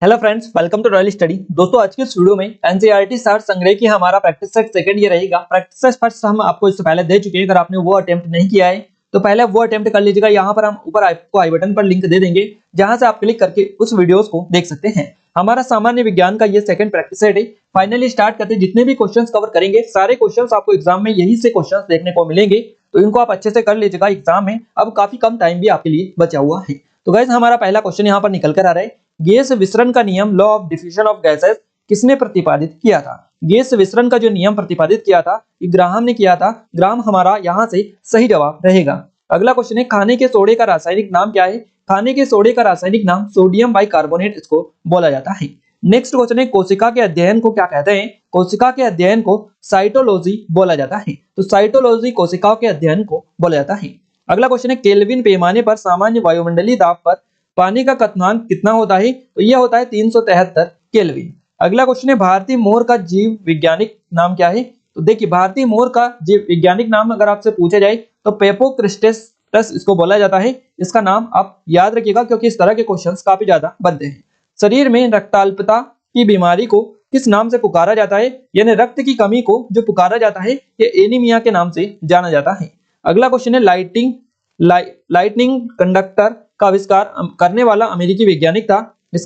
Hello friends, welcome to royal study. दोस्तों, आज की इस वीडियो में एनसीईआरटी सार संग्रह की हमारा प्रैक्टिस सेट सेकंड ये रहेगा। प्रैक्टिस सेट फर्स्ट हम आपको इससे पहले दे चुके हैं। अगर आपने वो अटेम्प्ट नहीं किया है तो पहले वो अटेम्प्ट कर लीजिएगा। यहाँ पर हम ऊपर आपको आई बटन पर लिंक दे देंगे, जहां से आप क्लिक करके उस वीडियोस को देख सकते हैं। हमारा सामान्य विज्ञान का ये सेकंड प्रैक्टिस सेट है। फाइनली स्टार्ट करते हैं। जितने भी क्वेश्चंस कवर करेंगे सारे क्वेश्चंस आपको एग्जाम में यही से क्वेश्चंस देखने को मिलेंगे, तो इनको आप अच्छे से कर लीजिएगा। एग्जाम में अब काफी कम टाइम भी आपके लिए बचा हुआ है। तो गाइस, हमारा पहला क्वेश्चन यहाँ पर निकल कर आ रहा है। गैस विसरण का नियम, law of diffusion of gases, किसने प्रतिपादित किया था? गैस विसरण का जो नियम प्रतिपादित किया था, ये ग्राहम ने किया था। ग्राहम हमारा यहाँ से सही जवाब रहेगा। अगला क्वेश्चन है, खाने के सोडे का रासायनिक नाम क्या है? खाने के सोडे का रासायनिक नाम सोडियम बाइकार्बोनेट इसको बोला जाता है। नेक्स्ट क्वेश्चन है, कोशिका के अध्ययन को क्या कहते हैं? कोशिका के अध्ययन को साइटोलॉजी बोला जाता है। तो साइटोलॉजी कोशिकाओं के अध्ययन को बोला जाता है। अगला क्वेश्चन है, केल्विन पैमाने पर सामान्य वायुमंडलीय दाब पर पानी का क्वथनांक कितना होता है? तो यह होता है 373 केल्विन। अगला क्वेश्चन है, भारतीय मोर का जीव वैज्ञानिक नाम क्या है? तो देखिए, भारतीय मोर का जीव वैज्ञानिक नाम अगर आपसे पूछा जाए तो पेपोक्रिस्टेस इसको बोला जाता है। इसका नाम आप याद रखिएगा, क्योंकि इस तरह के क्वेश्चंस काफी ज्यादा बनते हैं। शरीर में रक्ताल्पता की बीमारी को किस नाम से पुकारा जाता है? यानी रक्त की कमी को जो पुकारा जाता है, ये एनीमिया के नाम से जाना जाता है। अगला क्वेश्चन है, लाइटनिंग कंडक्टर का आविष्कार करने वाला अमेरिकी वैज्ञानिक था।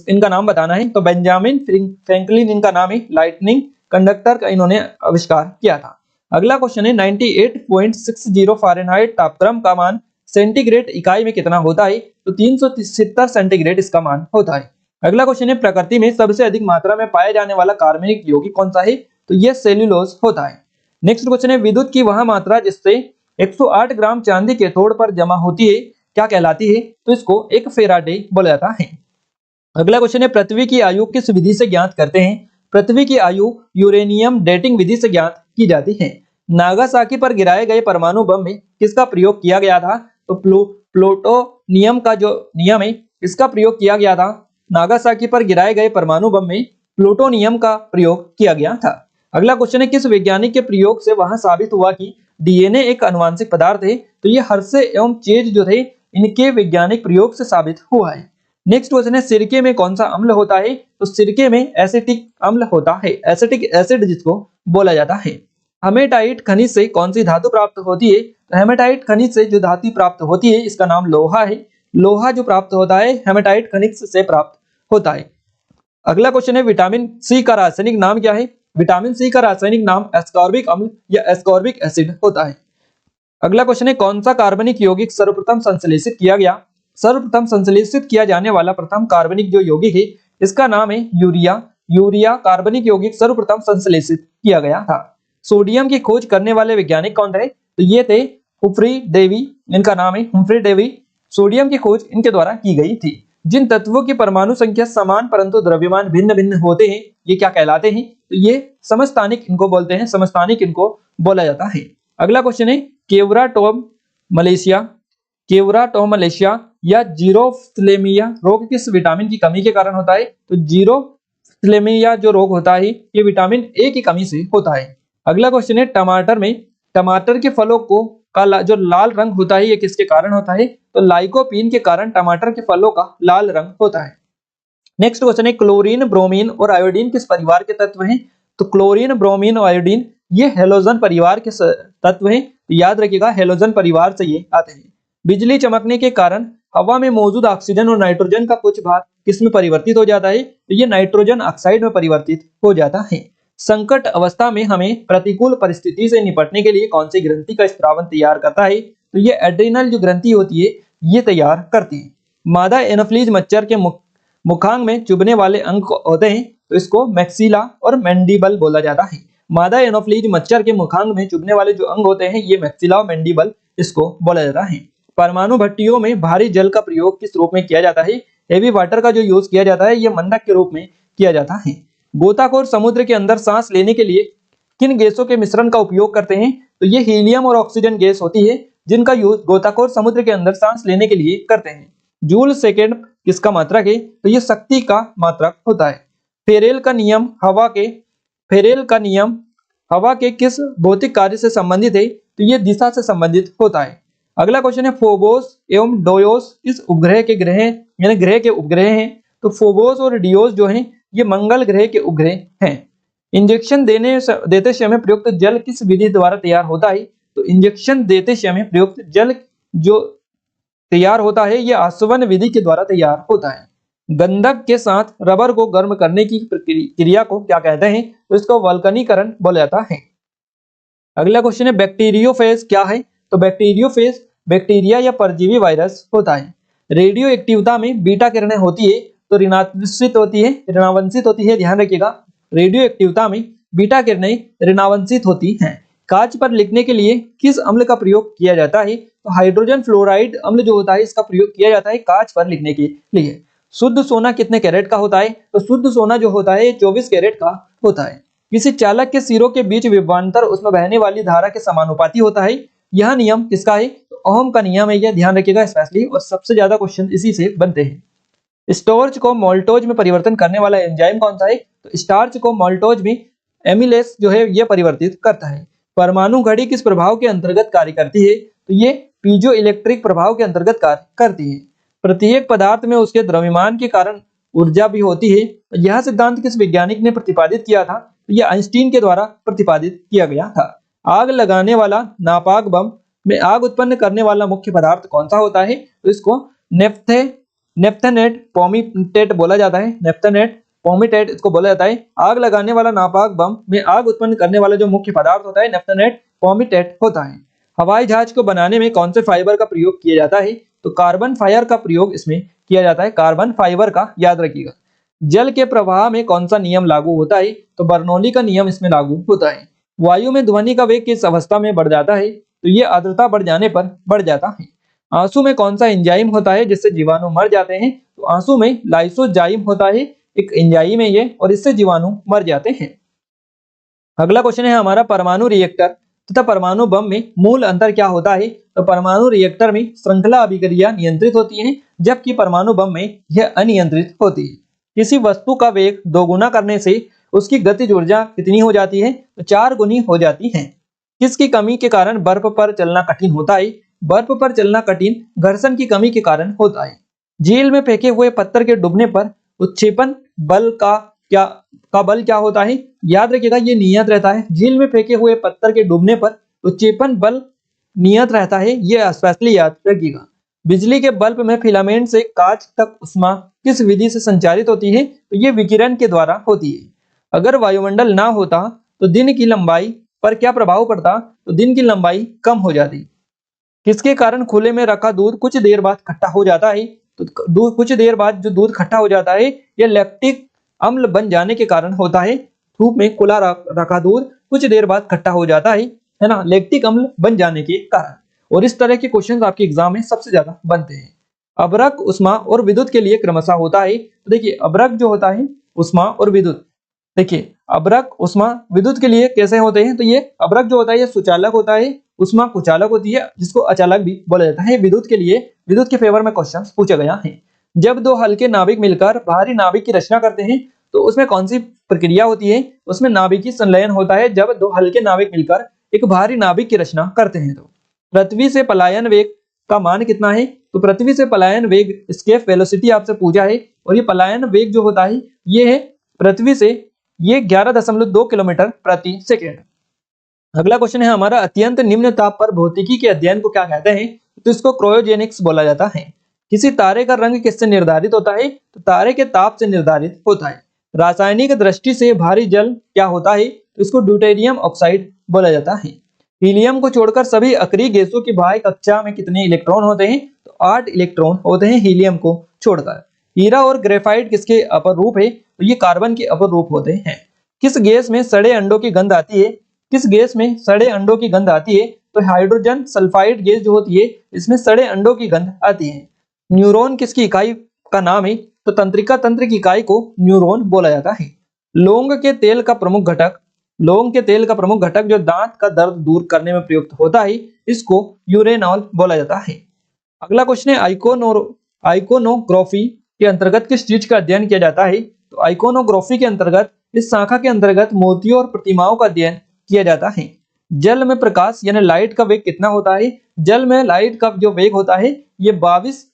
इनका नाम बताना है। तो बेंजामिन फ्रैंकलिन इनका नाम है। लाइटनिंग कंडक्टर का इन्होंने आविष्कार किया था। अगला क्वेश्चन है, 98.60 फ़ारेनहाइट तापक्रम का मान सेंटीग्रेड इकाई में कितना होता है? तो 370 सेंटीग्रेड इसका मान होता है। अगला क्वेश्चन है, प्रकृति में सबसे अधिक मात्रा में पाया जाने वाला कार्बनिक यौगिक कौन सा है? तो यह सेल्यूलोज होता है। नेक्स्ट क्वेश्चन है, विद्युत की वह मात्रा जिससे 108 ग्राम चांदी के कैथोड पर जमा होती है क्या कहलाती है? तो इसको एक फेराडे बोला जाता है। अगला क्वेश्चन है, पृथ्वी की आयु किस विधि से ज्ञात करते हैं? पृथ्वी की आयु यूरेनियम डेटिंग विधि से ज्ञात की जाती है। नागासाकी पर गिराए गए परमाणु बम में किसका प्रयोग किया गया था? तो प्लूटोनियम का जो नियम है इसका प्रयोग किया गया था। नागासाकी पर गिराए गए परमाणु बम में प्लूटोनियम का प्रयोग किया गया था। अगला क्वेश्चन है, किस वैज्ञानिक के प्रयोग से वह साबित हुआ कि डीएनए एक अनुवांशिक पदार्थ है? तो ये हर्षे एवं चेज जो थे इनके वैज्ञानिक प्रयोग से साबित हुआ है। नेक्स्ट क्वेश्चन है, सिरके में कौन सा अम्ल होता है? तो सिरके में एसिटिक अम्ल होता है, एसिटिक एसिड जिसको बोला जाता है। हेमेटाइट खनिज से कौन सी धातु प्राप्त होती है? तो हेमेटाइट खनिज से जो धातु प्राप्त होती है इसका नाम लोहा है। लोहा जो प्राप्त होता है हेमेटाइट खनिज से प्राप्त होता है। अगला क्वेश्चन है, विटामिन सी का रासायनिक नाम क्या है? विटामिन सी का रासायनिक नाम एस्कॉर्बिक अम्ल या एस्कॉर्बिक एसिड होता है। अगला क्वेश्चन है, कौन सा कार्बनिक यौगिक सर्वप्रथम संश्लेषित किया गया? सर्वप्रथम संश्लेषित किया जाने वाला प्रथम कार्बनिक जो यौगिक है इसका नाम है यूरिया। यूरिया कार्बनिक यौगिक सर्वप्रथम संश्लेषित किया गया था। सोडियम की खोज करने वाले वैज्ञानिक कौन थे? तो ये थे हुम्फ्री डेवी, इनका नाम है हुम्फ्री डेवी। सोडियम की खोज इनके द्वारा की गई थी। जिन तत्वों की परमाणु संख्या समान परंतु द्रव्यमान भिन्न भिन्न होते हैं ये क्या कहलाते हैं? तो ये समस्थानिक इनको बोलते हैं, समस्थानिक इनको बोला जाता है। अगला क्वेश्चन है, केवराटोम मलेशिया या जीरोफ्थलेमिया रोग किस विटामिन की कमी के कारण होता है? तो जीरोफ्थलेमिया जो रोग होता है ये विटामिन ए की कमी से होता है। अगला क्वेश्चन है, टमाटर के फलों को का जो लाल रंग होता है ये किसके कारण होता है? तो लाइकोपीन के कारण टमाटर के फलों का लाल रंग होता है। नेक्स्ट क्वेश्चन है, क्लोरीन, ब्रोमीन और आयोडीन किस परिवार के तत्व हैं? तो क्लोरीन, ब्रोमीन और आयोडीन ये हेलोजन परिवार के तत्व हैं। याद रखिएगा, हेलोजन परिवार से ये आते हैं। बिजली चमकने के कारण हवा में मौजूद ऑक्सीजन और नाइट्रोजन का कुछ भाग किस में परिवर्तित हो जाता है? तो ये नाइट्रोजन ऑक्साइड में परिवर्तित हो जाता है। संकट अवस्था में हमें प्रतिकूल परिस्थिति से निपटने के लिए कौन सी ग्रंथि का स्रावन तैयार करता है? तो ये एड्रिनल जो ग्रंथि होती है ये तैयार करती है। मादा एनोफ्लीज मच्छर के मुखांग में चुभने वाले अंग होते हैं, तो इसको मैक्सिला और मैंडिबल बोला जाता है। मादा एनोफ्लीज मच्छर के मुखांग में चुभने वाले जो अंग होते हैं ये मैक्सिला और मैंडिबल इसको बोला जाता है। परमाणु भट्टियों में भारी जल का प्रयोग किस रूप में किया जाता है? हेवी वाटर का जो यूज किया जाता है ये मंडक के रूप में किया जाता है। गोताखोर समुद्र के अंदर सांस लेने के लिए किन गैसों के मिश्रण का उपयोग करते हैं? तो ये हीलियम और ऑक्सीजन गैस होती है जिनका यूज गोताखोर समुद्र के अंदर सांस लेने के लिए करते हैं। जूल सेकेंड किसका मात्रक है? तो ये शक्ति का मात्रक होता है। फेरेल का नियम हवा के किस भौतिक कार्य से संबंधित है? तो ये दिशा से संबंधित होता है। अगला क्वेश्चन है, फोबोस एवं डोयोस इस उपग्रह के ग्रह यानी ग्रह के उपग्रह हैं। तो फोबोस और डियोस जो हैं ये मंगल ग्रह के उपग्रह हैं। इंजेक्शन देते समय प्रयुक्त जल किस विधि द्वारा तैयार होता है? तो इंजेक्शन देते समय प्रयुक्त जल जो तैयार होता है ये आसवन विधि के द्वारा तैयार होता है। गंधक के साथ रबर को गर्म करने की क्रिया को क्या कहते हैं? तो इसको वल्कनीकरण बोला जाता है। अगला क्वेश्चन है बैक्टीरियोफेज क्या है? तो बैक्टीरियोफेज बैक्टीरिया या परजीवी वायरस होता है। रेडियो एक्टिवता में बीटा किरणें होती है तो ऋणांशित होती है, ध्यान रखिएगा। रेडियो एक्टिवता में बीटा किरणें ऋणांशित होती हैं। कांच पर लिखने के लिए किस अम्ल का प्रयोग किया जाता है? तो हाइड्रोजन फ्लोराइड अम्ल जो होता है इसका प्रयोग किया जाता है कांच पर लिखने के लिए। शुद्ध सोना कितने कैरेट का होता है? तो शुद्ध सोना जो होता है 24 कैरेट का होता है। किसी चालक के सिरों के बीच विभवांतर उसमें बहने वाली धारा के समानुपाती होता है। यह नियम किसका है? तो ओम का नियम है, यह ध्यान रखिएगा स्पेशली, और सबसे ज्यादा क्वेश्चन इसी से बनते हैं। स्टार्च को माल्टोज में परिवर्तन करने वाला एंजाइम कौन सा है? तो स्टार्च को माल्टोज में एमिलेस जो है यह परिवर्तित करता है। परमाणु घड़ी किस प्रभाव के अंतर्गत कार्य करती है? तो ये पीजो इलेक्ट्रिक प्रभाव के अंतर्गत कार्य करती है। प्रत्येक पदार्थ में उसके द्रव्यमान के कारण ऊर्जा भी होती है। यह सिद्धांत किस वैज्ञानिक ने प्रतिपादित किया था? तो यह आइंस्टीन के द्वारा प्रतिपादित किया गया था। आग लगाने वाला नापाक बम में आग उत्पन्न करने वाला मुख्य पदार्थ कौन सा होता है? तो इसको नेफ्थेनेट पोमीटेट बोला जाता है। नेफ्थेनेट पोमीटेट इसको बोला जाता है। आग लगाने वाला नापाक बम में आग उत्पन्न करने वाला जो मुख्य पदार्थ होता है नेफ्थेनेट पोमीटेट होता है। हवाई जहाज को बनाने में कौन से फाइबर का प्रयोग किया जाता है? तो कार्बन फाइबर का प्रयोग इसमें किया जाता है, कार्बन फाइबर का, याद रखिएगा। जल के प्रवाह में कौन सा नियम लागू होता है? तो बर्नौली का नियम इसमें लागू होता है। वायु में ध्वनि का वेग किस अवस्था में बढ़ जाता है? तो ये आर्द्रता बढ़ जाने पर बढ़ जाता है। आंसू में कौन सा एंजाइम होता है जिससे जीवाणु मर जाते हैं? तो आंसू में लाइसोजाइम होता है, एक एंजाइम है ये, और इससे जीवाणु मर जाते हैं। अगला क्वेश्चन है हमारा परमाणु रिएक्टर तथा परमाणु बम में मूल अंतर क्या होता है? तो परमाणु रिएक्टर में श्रृंखला अभिक्रिया नियंत्रित होती है जबकि परमाणु बम में यह अनियंत्रित होती है। किसी वस्तु का वेग दोगुना करने से उसकी गतिज ऊर्जा कितनी हो जाती है? तो 4 गुनी हो जाती है। किसकी कमी के कारण बर्फ पर चलना कठिन होता है? बर्फ पर चलना कठिन घर्षण की कमी के कारण होता है। झील में फेंके हुए पत्थर के डूबने पर उत्क्षेपण बल का बल क्या होता है? याद रखिएगा ये नियत रहता है। झील में फेंके हुए पत्थर के डूबने पर उत्क्षेपण बल नियत रहता है, ये स्पेशली याद रखिएगा। बिजली के बल्ब में फिलामेंट से कांच तक ऊष्मा किस विधि से संचारित होती है? तो ये विकिरण के द्वारा होती है। अगर वायुमंडल ना होता तो दिन की लंबाई पर क्या प्रभाव पड़ता? तो दिन की लंबाई कम हो जाती। किसके कारण खुले में रखा दूध कुछ देर बाद खट्टा हो जाता है? तो दूध कुछ देर बाद जो दूध खट्टा हो जाता है यह लैक्टिक अम्ल बन जाने के कारण होता है। धूप में खुला रखा दूध कुछ देर बाद खट्टा हो जाता है ना, लैक्टिक अम्ल बन जाने के कारण। और इस तरह के क्वेश्चन आपके एग्जाम में सबसे ज्यादा बनते हैं। अभ्रक, उष्मा और विद्युत के लिए क्रमशः होता है। तो देखिए अभ्रक जो होता है, उष्मा और विद्युत, देखिए अभ्रक, उष्मा, विद्युत के लिए कैसे होते हैं? तो ये अभ्रक जो होता है ये सुचालक होता है, उष्मा कुचालक होती है जिसको अचालक भी बोला जाता है। विद्युत के लिए, विद्युत के फेवर में क्वेश्चन पूछा गया है। जब दो हल्के नाभिक मिलकर भारी नाभिक की रचना करते हैं तो उसमें कौन सी प्रक्रिया होती है? उसमें नाभिकीय संलयन होता है जब दो हल्के नाभिक मिलकर एक भारी नाभिक की रचना करते हैं। तो पृथ्वी से पलायन वेग का मान कितना है? तो पृथ्वी से पलायन वेग, एस्केप वेलोसिटी आपसे पूछा है, और ये पलायन वेग जो होता है ये है पृथ्वी से ये 11.2 किलोमीटर प्रति सेकेंड। अगला क्वेश्चन है हमारा अत्यंत निम्न ताप पर भौतिकी के अध्ययन को क्या कहते हैं? तो इसको क्रायोजेनिक्स बोला जाता है। किसी तारे का रंग किससे निर्धारित होता है? तो तारे के ताप से निर्धारित होता है। रासायनिक दृष्टि से भारी जल क्या होता है? तो इसको ड्यूटेरियम ऑक्साइड बोला जाता है। हीलियम को छोड़कर सभी अक्रिय गैसों की बाह्य कक्षा में कितने इलेक्ट्रॉन होते हैं? तो 8 इलेक्ट्रॉन होते हैं हीलियम को छोड़कर। हीरा और ग्रेफाइट किसके अपर रूप है? तो ये कार्बन के अपर रूप होते हैं। किस गैस में सड़े अंडों की गंध आती है? किस गैस में सड़े अंडों की गंध आती है? तो हाइड्रोजन सल्फाइड गैस जो होती है इसमें सड़े अंडों की गंध आती है। न्यूरॉन किसकी इकाई का नाम है? तो तंत्रिका तंत्र की इकाई को न्यूरॉन बोला जाता है। लौंग के तेल का प्रमुख घटक, लौंग के तेल का प्रमुख घटक जो दांत का दर्द दूर करने में प्रयुक्त होता है इसको यूरेनॉल बोला जाता है। अगला क्वेश्चन है आइकोनोग्राफी के अंतर्गत किस चीज का अध्ययन किया जाता है? तो आइकोनोग्राफी के अंतर्गत, इस शाखा के अंतर्गत मोतियों और प्रतिमाओं का अध्ययन किया जाता है। जल में प्रकाश यानी लाइट का वेग कितना होता है? जल में लाइट का जो वेग होता है ये 22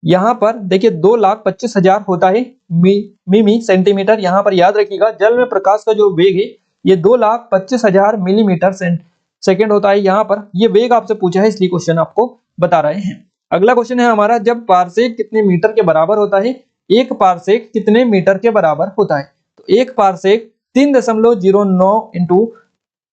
यहाँ पर देखिए 2,25,000 होता है मिमी सेंटीमीटर। यहाँ पर याद रखिएगा जल में प्रकाश का जो वेग है ये 2,25,000 मिलीमीटर सेकेंड होता है। यहाँ पर ये वेग आपसे पूछा है इसलिए क्वेश्चन आपको बता रहे हैं। अगला क्वेश्चन है हमारा, जब पारसेक कितने मीटर के बराबर होता है? एक पारसेक कितने मीटर के बराबर होता है? तो एक पारसेक 3.09 इंटू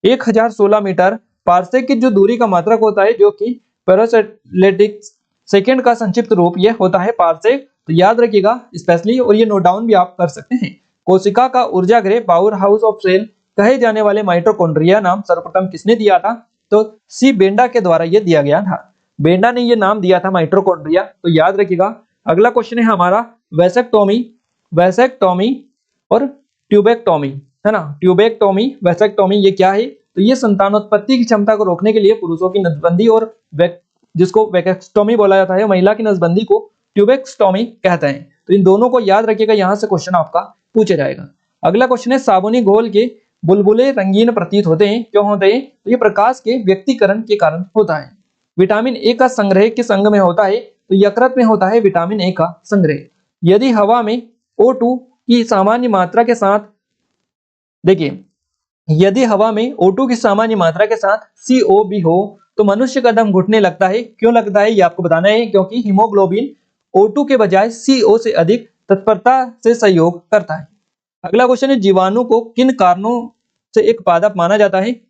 1016 मीटर पारसेक की जो दूरी का मात्रक होता है, जो कि पैरासेकेंड सेकेंड का संक्षिप्त रूप ये होता है पारसेक। तो याद रखिएगा स्पेशली, और ये नोट डाउन भी आप कर सकते हैं। कोशिका का ऊर्जा गृह पावर हाउस ऑफ सेल कहे जाने वाले माइटोकॉन्ड्रिया नाम सर्वप्रथम किसने दिया था? तो सी बेंडा के द्वारा ये दिया गया था। बेंडा ने ये नाम दिया था माइटोकॉन्ड्रिया। तो याद रखिएगा। अगला क्वेश्चन है हमारा वैसेक्टोमी और ट्यूबेक्टोमी, है ना। ट्यूबेक्टोमी, वैसेक्टोमी ये क्या है? तो ये संतानोत्पत्ति की क्षमता को रोकने के लिए पुरुषों की नसबंदी और जिसको वैसेक्टोमी बोला जाता है, महिला की नसबंदी को ट्यूबेक्टोमी कहते हैं। तो इन दोनों को याद रखिएगा, यहाँ से क्वेश्चन आपका पूछा जाएगा। अगला क्वेश्चन है, साबुनी घोल के बुलबुले रंगीन प्रतीत होते हैं, क्यों होते हैं? तो ये प्रकाश के व्यक्तीकरण के कारण होता है। विटामिन ए का संग्रह किस अंग में होता है? तो यकृत में होता है विटामिन ए का संग्रह। यदि हवा में O2 की सामान्य मात्रा के साथ, देखिए यदि हवा में O2 की सामान्य मात्रा के साथ CO भी हो तो मनुष्य का दम घुटने लगता है। क्यों लगता है ये आपको बताना है, क्योंकि हीमोग्लोबिन O2 के बजाय CO से अधिक तत्परता से सहयोग करता है। अगला क्वेश्चन है, जीवाणु को किन कारणों से एक पादप माना जाता है?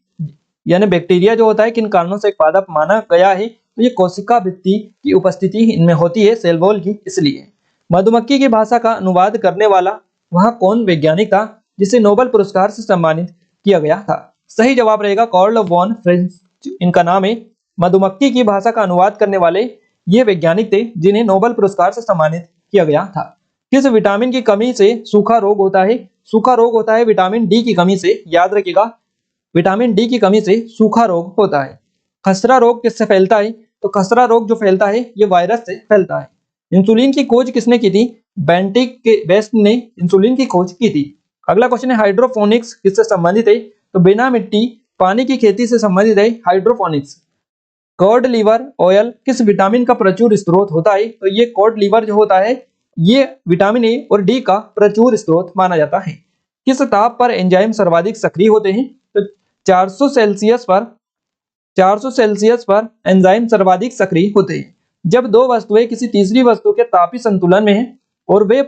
यानी बैक्टीरिया जो होता है किन कारणों से एक पादप माना गया है? तो ये कोशिका भित्ति की उपस्थिति इनमें होती है, सेल वॉल की, इसलिए। मधुमक्खी की भाषा का अनुवाद करने वाला वह कौन वैज्ञानिक था जिसे नोबेल पुरस्कार से सम्मानित किया गया था? सही जवाब रहेगा कार्ल वॉन फ्रेंच, इनका नाम है। मधुमक्खी की भाषा का अनुवाद करने वाले ये वैज्ञानिक थे जिन्हें नोबेल पुरस्कार से सम्मानित किया गया था। किस विटामिन की कमी से सूखा रोग होता है? सूखा रोग होता है विटामिन डी की कमी से। याद रखिएगा, विटामिन डी की कमी से सूखा रोग होता है। खसरा रोग किससे फैलता है? तो खसरा रोग जो फैलता है ये वायरस से फैलता है। इंसुलिन की खोज किसने की थी? बेंटिक के बेस्ट ने इंसुलिन की खोज की थी। अगला क्वेश्चन है, हाइड्रोपोनिक्स किससे संबंधित है? तो बिना मिट्टी पानी की खेती से संबंधित है हाइड्रोपोनिक्स। कॉड लीवर ऑयल किस विटामिन का प्रचुर स्रोत होता है? तो ये कॉड लीवर जो होता है ये विटामिन ए और डी का प्रचुर स्रोत माना जाता है। किस ताप पर एंजाइम सर्वाधिक सक्रिय होते हैं? तो 400 सेल्सियस पर एंजाइम सर्वाधिक सक्रिय होते हैं। जब दो वस्तुएं किसी तीसरी वस्तु के तापीय संतुलन में हैं और वे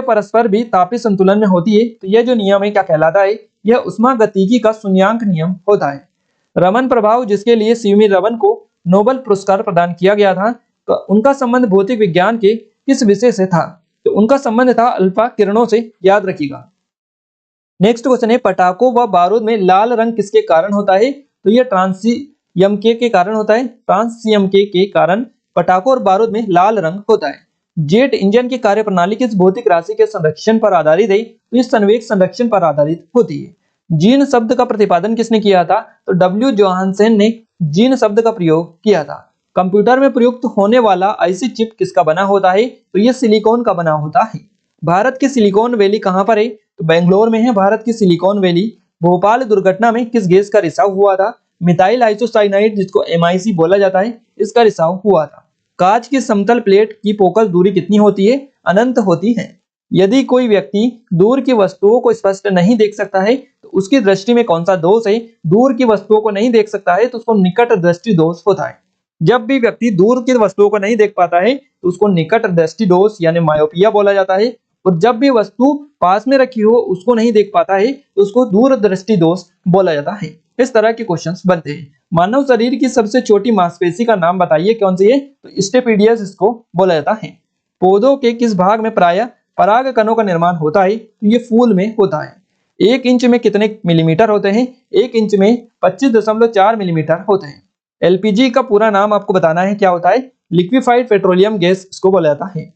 परस्पर भी तापीय संतुलन में होती है, तो यह जो नियम है क्या कहलाता है? यह उष्मागतिकी का शून्याङ्क नियम होता है। रमन प्रभाव जिसके लिए सीवी रमन को नोबेल पुरस्कार प्रदान किया गया था, तो उनका संबंध भौतिक विज्ञान के किस विषय से था? तो उनका संबंध था अल्फा किरणों से। याद रखिएगा। नेक्स्ट क्वेश्चन है, पटाखों व बारूद में लाल रंग किसके कारण होता है? तो यह ट्रांसियम के कारण होता है। ट्रांसियम के कारण पटाखों और बारूद में लाल रंग होता है। जेट इंजन की कार्यप्रणाली किस भौतिक राशि के संरक्षण पर आधारित है? तो इस संवेग संरक्षण पर आधारित होती है। जीन शब्द का प्रतिपादन किसने किया था? तो डब्ल्यू जोहानसेन ने जीन शब्द का प्रयोग किया था। कंप्यूटर में प्रयुक्त होने वाला आईसी चिप किसका बना होता है? तो यह सिलिकॉन का बना होता है। भारत की सिलिकॉन वैली कहां पर है? तो बेंगलोर में है भारत की सिलिकॉन वैली। भोपाल दुर्घटना में किस गैस का रिसाव हुआ था? मिथाइल आइसोसाइनाइड, जिसको MIC बोला जाता है, इसका रिसाव हुआ था। कांच की समतल प्लेट की फोकस दूरी कितनी होती है? अनंत होती है। यदि कोई व्यक्ति दूर की वस्तुओं को स्पष्ट नहीं देख सकता है तो उसकी दृष्टि में कौन सा दोष है? दूर की वस्तुओं को नहीं देख सकता है तो उसको निकट दृष्टि दोष होता है। जब भी व्यक्ति दूर की वस्तुओं को नहीं देख पाता है तो उसको निकट दृष्टि दोष यानी मायोपिया बोला जाता है। और जब भी वस्तु पास में रखी हो उसको नहीं देख पाता है तो उसको दूर दृष्टि दोष बोला जाता है। इस तरह के क्वेश्चंस बनते हैं। मानव शरीर की सबसे छोटी मांसपेशी का नाम बताइए, कौन सी है? तो स्टेपिडियस इसको बोला जाता है। पौधों के किस भाग में प्रायः पराग कणों का निर्माण होता है? तो ये फूल में होता है। 1 इंच में कितने मिलीमीटर होते हैं? 1 इंच में 25.4 मिलीमीटर होते हैं। LPG का पूरा नाम आपको बताना है, क्या होता है? लिक्विफाइड पेट्रोलियम गैस इसको बोला जाता है।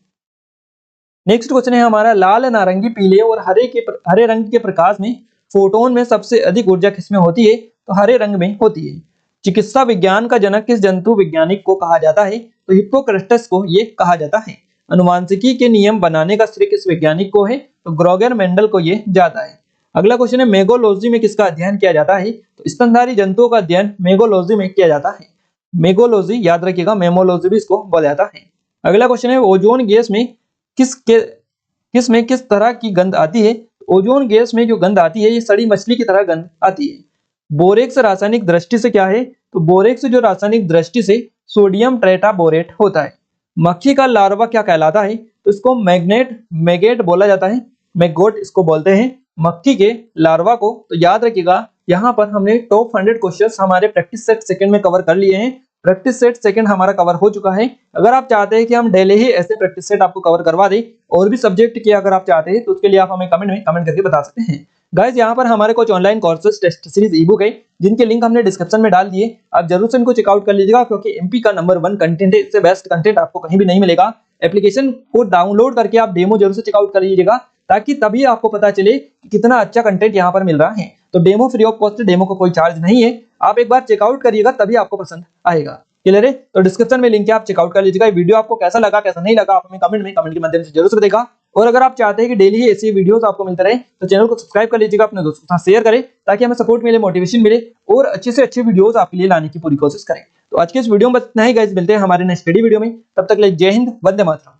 नेक्स्ट क्वेश्चन है हमारा, लाल, नारंगी, पीले और हरे रंग के प्रकाश में फोटोन में सबसे अधिक ऊर्जा किसमें होती है? तो हरे रंग में होती है। चिकित्सा विज्ञान का जनक किस जंतु वैज्ञानिक को कहा जाता है? तो हिप्पोक्रेटस को ये कहा जाता है। अनुवांशिकी के नियम बनाने का श्रेय किस वैज्ञानिक को है? तो ग्रोगर मेंडल को ये जाता है। अगला क्वेश्चन है, मेगोलॉजी में किसका अध्ययन किया जाता है? तो स्तनधारी जंतुओं का अध्ययन मेगोलॉजी में किया जाता है। मेगोलॉजी याद रखिएगा, मेमोलॉजी भी इसको बोला जाता है। अगला क्वेश्चन है ओजोन गैस में किस तरह की गंध आती है। ओजोन गैस में जो गंध आती है ये सड़ी मछली की तरह गंध आती है। बोरेक्स रासायनिक दृष्टि से क्या है, तो बोरेक्स जो रासायनिक दृष्टि से सोडियम टेट्राबोरेट होता है। मक्खी का लार्वा क्या कहलाता है, तो इसको मैगेट बोला जाता है, मैगोट इसको बोलते हैं मक्खी के लार्वा को। तो याद रखिएगा यहाँ पर हमने टॉप 100 क्वेश्चंस हमारे प्रैक्टिस सेट सेकंड में कवर कर लिए हैं। प्रैक्टिस सेट सेकंड हमारा कवर हो चुका है। अगर आप चाहते हैं कि हम डेली ही ऐसे प्रैक्टिस सेट आपको कवर करवा दें और भी सब्जेक्ट के अगर आप चाहते हैं तो उसके लिए आप हमें कमेंट में कमेंट करके बता सकते हैं। गाइस यहाँ पर हमारे कुछ online courses test series e book है जिनके लिंक हमने डिस्क्रिप्शन में डाल दिए, आप जरूर से इनको चेकआउट कर लीजिएगा क्योंकि एमपी का नंबर 1 कंटेंट है, इससे बेस्ट कंटेंट आपको कहीं भी नहीं मिलेगा। एप्लीकेशन को डाउनलोड करके आप डेमो जरूर से चेकआउट कर लीजिएगा ताकि तभी आपको पता चले कि कितना अच्छा कंटेंट यहाँ पर मिल रहा है। तो demo free of cost, demo को कोई चार्ज नहीं है, आप एक बार चेकआउट करिएगा तभी आपको पसंद आएगा। क्लियर है? तो डिस्क्रिप्शन में लिंक है, आप चेकआउट कर लीजिएगा। वीडियो आपको कैसा लगा कैसा नहीं लगा आप हमें कमेंट के माध्यम से जरूर से बताइएगा। और अगर आप चाहते हैं कि डेली ही ऐसी वीडियोस आपको मिलते रहे तो चैनल को सब्सक्राइब कर लीजिएगा, अपने दोस्तों के साथ शेयर करें ताकि हमें सपोर्ट मिले, मोटिवेशन मिले और अच्छे से अच्छे वीडियोस आपके लिए लाने की पूरी कोशिश करें। तो आज के इस वीडियो में इतना ही गाइस, मिलते हैं हमारे नेक्स्ट स्टडी वीडियो में, तब तक के लिए जय हिंद, वंदे मातरम।